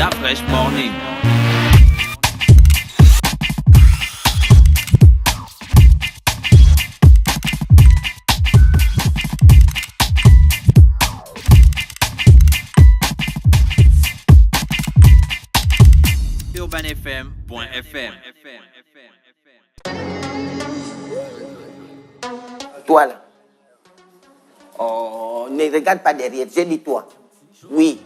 La Fresh Morning. UrbanFM.fm. Toi là. Oh, ne regarde pas derrière, j'ai dit toi. Oui.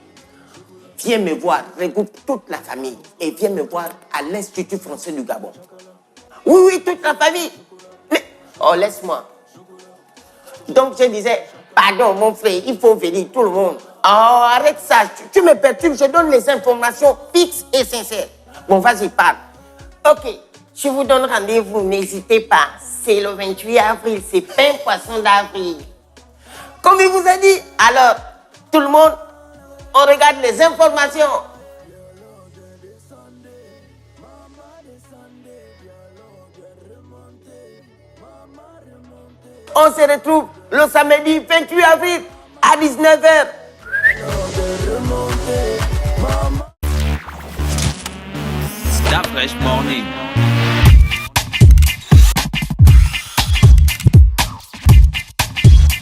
Viens me voir, regroupe toute la famille et viens me voir à l'Institut français du Gabon. Oui, oui, toute la famille. Mais, oh, laisse-moi. Donc, je disais, pardon, mon frère, il faut venir, tout le monde. Oh, arrête ça, tu me perturbes, je donne les informations fixes et sincères. Bon, vas-y, parle. Ok, je vous donne rendez-vous, n'hésitez pas. C'est le 28 avril, c'est pain poisson d'avril. Comme il vous a dit, alors, tout le monde, on regarde les informations. On se retrouve le samedi 28 avril à 19h. La Fresh Morning.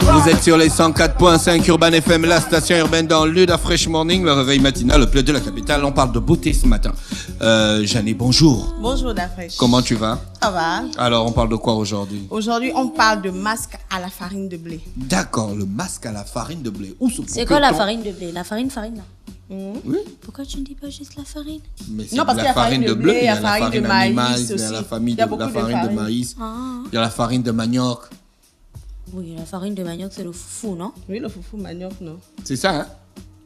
Vous êtes sur les 104.5 Urban FM, la station urbaine dans l'Uda Fresh Morning, le réveil matinal, le bleu de la capitale. On parle de beauté ce matin. Jeannie, bonjour. Bonjour Dafresh. Comment tu vas? Ça va? Alors, on parle de quoi aujourd'hui? Aujourd'hui, on parle de masque à la farine de blé. D'accord, le masque à la farine de blé. Où se C'est quoi la farine de blé? La farine là. Oui. Pourquoi tu ne dis pas juste la farine? Mais c'est Non, parce de qu'il y a la farine de blé, il y a la farine de maïs maïs, il y a aussi. la farine Il y a beaucoup de farine de farine. maïs, Ah. il y a la farine de manioc. Oui, la farine de manioc, c'est le foufou, non? Oui, le foufou manioc, non? C'est ça, hein?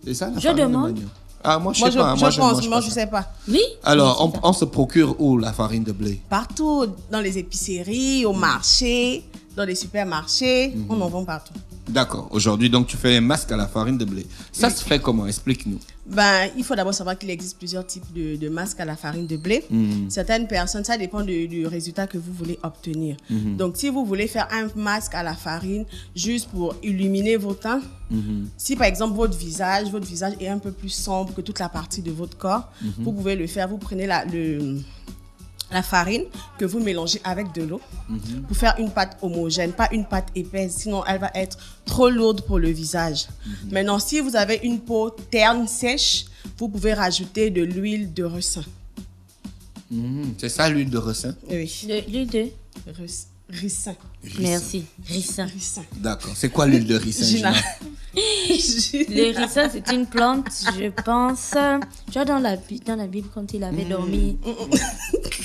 C'est ça la Je farine demande. de manioc. Ah, moi je Moi, sais pas. je Moi, pense, mange moi, pas je ça. sais pas. Oui. Alors, on se procure où la farine de blé? Partout, dans les épiceries, au marché, dans les supermarchés, on en vend partout. D'accord. Aujourd'hui, donc, tu fais un masque à la farine de blé. Ça se fait comment? Explique-nous. Ben, il faut d'abord savoir qu'il existe plusieurs types de masques à la farine de blé. Certaines personnes, ça dépend du résultat que vous voulez obtenir. Donc, si vous voulez faire un masque à la farine juste pour illuminer vos teintes, si par exemple votre visage est un peu plus sombre que toute la partie de votre corps, vous pouvez le faire. Vous prenez la farine que vous mélangez avec de l'eau pour faire une pâte homogène, pas une pâte épaisse, sinon elle va être trop lourde pour le visage. Maintenant, si vous avez une peau terne, sèche, vous pouvez rajouter de l'huile de ricin. C'est ça l'huile de ricin? Oui, L'huile de... ricin. Merci. Ricin. Ricin. D'accord. C'est quoi l'huile de ricin? Gina. Le ricin, c'est une plante, je pense. Tu vois, dans la Bible, quand il avait dormi.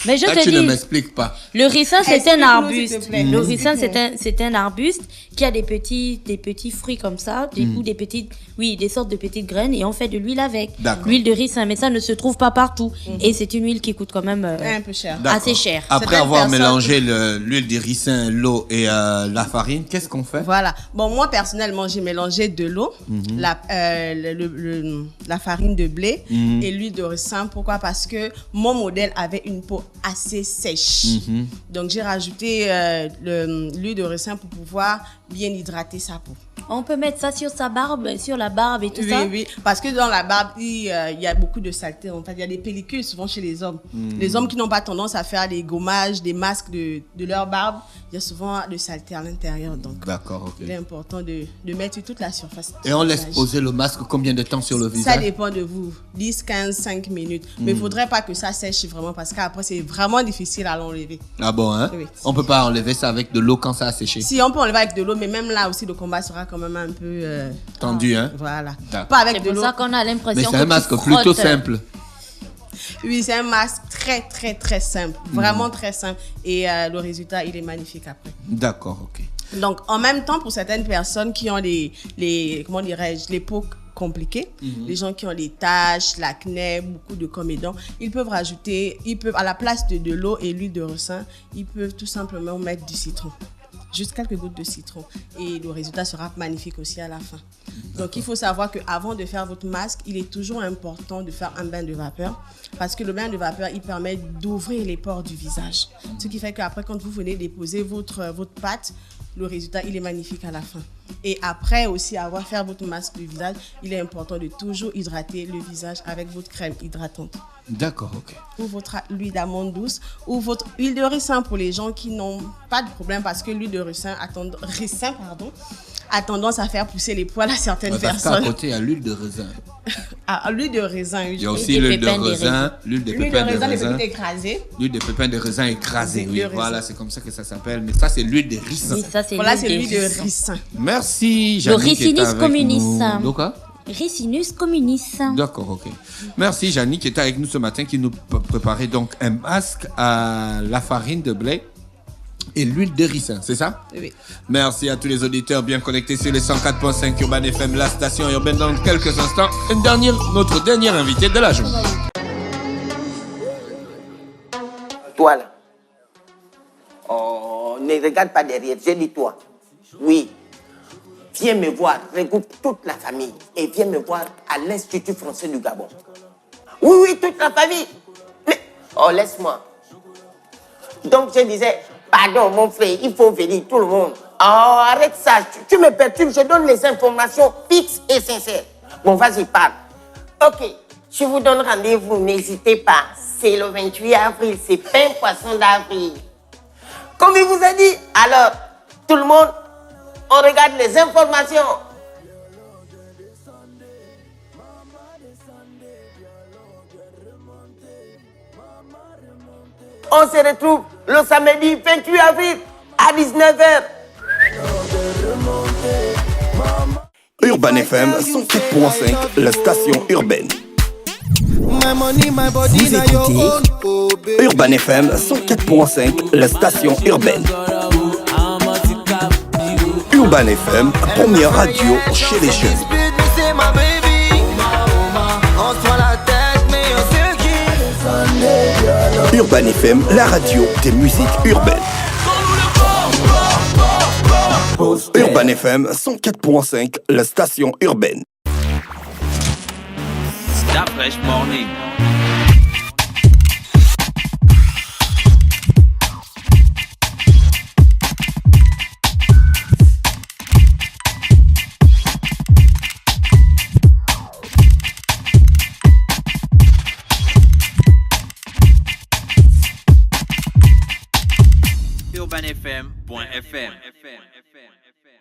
Mais je Là, te tu ne dis, m'expliques pas. le ricin, c'est un Explique-nous, arbuste. s'il te plaît. Le ricin, Explique-nous. c'est un arbuste qui a des petits fruits comme ça, ou des sortes de petites graines, et on fait de l'huile avec. D'accord. L'huile de ricin, mais ça ne se trouve pas partout. Et c'est une huile qui coûte quand même Un peu cher. D'accord. assez cher. Après Certaines avoir personnes- mélangé l'huile de ricin, l'eau et la farine, qu'est-ce qu'on fait? Voilà. Bon, moi, personnellement, j'ai mélangé de l'eau, la farine de blé et l'huile de ricin. Pourquoi? Parce que mon modèle avait une peau assez sèche. Donc, j'ai rajouté l'huile de ricin pour pouvoir bien hydrater sa peau. On peut mettre ça sur sa barbe, sur la barbe et tout Oui, ça. oui. Parce que dans la barbe, il y a beaucoup de saleté. En fait, il y a des pellicules souvent chez les hommes. Les hommes qui n'ont pas tendance à faire des gommages, des masques de leur barbe, il y a souvent de saleté à l'intérieur. Donc, D'accord, ok. il est important de mettre sur toute la surface. Et on du laisse visage. poser le masque combien de temps sur le Ça visage? dépend de vous. 10, 15, 5 minutes. Mais il ne faudrait pas que ça sèche vraiment parce qu'après, c'est vraiment difficile à l'enlever. Ah bon, hein? Oui. On peut pas enlever ça avec de l'eau quand ça a séché. Si on peut enlever avec de l'eau, mais même là aussi, le combat sera quand même un peu... Tendu, hein? Voilà. D'accord. Pas avec C'est de pour l'eau. ça qu'on a Mais l'impression c'est que un masque tu plutôt frottes. simple. Oui, c'est un masque très, très, très simple. Vraiment très simple. Et le résultat, il est magnifique après. D'accord, ok. Donc, en même temps, pour certaines personnes qui ont comment dirais-je, les peaux compliquées, les gens qui ont des taches, l'acné, beaucoup de comédons, ils peuvent à la place de l'eau et l'huile de ricin, ils peuvent tout simplement mettre du citron. Juste quelques gouttes de citron. Et le résultat sera magnifique aussi à la fin. Donc, il faut savoir qu'avant de faire votre masque, il est toujours important de faire un bain de vapeur. Parce que le bain de vapeur, il permet d'ouvrir les pores du visage. Ce qui fait qu'après, quand vous venez déposer votre pâte, le résultat, il est magnifique à la fin. Et après aussi, avoir fait votre masque du visage, il est important de toujours hydrater le visage avec votre crème hydratante. D'accord, ok. Ou votre huile d'amande douce, ou votre huile de ricin pour les gens qui n'ont pas de problème parce que l'huile de ricin a tendance à faire pousser les poils à certaines Parce qu'à personnes. côté, à l'huile de raisin. L'huile de raisin, Il y a aussi l'huile de raisin, l'huile de l'huile de pépins de raisin, les raisin. petites écrasées. L'huile de pépins de raisin écrasée, oui. De raisin. Voilà, c'est comme ça que ça s'appelle. Mais ça, c'est l'huile de ricin. Oui, ça, c'est Voilà, c'est l'huile l'huile de de ricin. ricin. Merci, Le Jannick, qui est Ricinus avec communis. nous. Donc, quoi? Ricinus communis. D'accord, ok. Merci, Jannick, qui est avec nous ce matin, qui nous préparait donc un masque à la farine de blé et l'huile de ricin, c'est ça? Oui. Merci à tous les auditeurs bien connectés sur les 104.5 Urban FM, la station urbaine. Dans quelques instants, notre dernier invité de la journée. Toi là. Oh, ne regarde pas derrière, je dis toi. Oui. Viens me voir, regroupe toute la famille et viens me voir à l'Institut français du Gabon. Oui, oui, toute la famille. Mais, oh, laisse-moi. Donc, je disais, pardon, mon frère, il faut venir, tout le monde. Oh, arrête ça, tu me perturbes, je donne les informations fixes et sincères. Bon, vas-y, parle. Ok, je vous donne rendez-vous, n'hésitez pas. C'est le 28 avril, c'est pain poisson d'avril. Comme il vous a dit, alors, tout le monde, on regarde les informations. On se retrouve le samedi 28 avril à 19h. Urban FM 104.5, la station urbaine. Vous écoutez Urban FM 104.5, la station urbaine. Urban FM, première radio chez les jeunes. Urban FM, la radio des musiques urbaines. Urban FM 104.5, la station urbaine. Stop Fresh Morning. UrbanFM.fm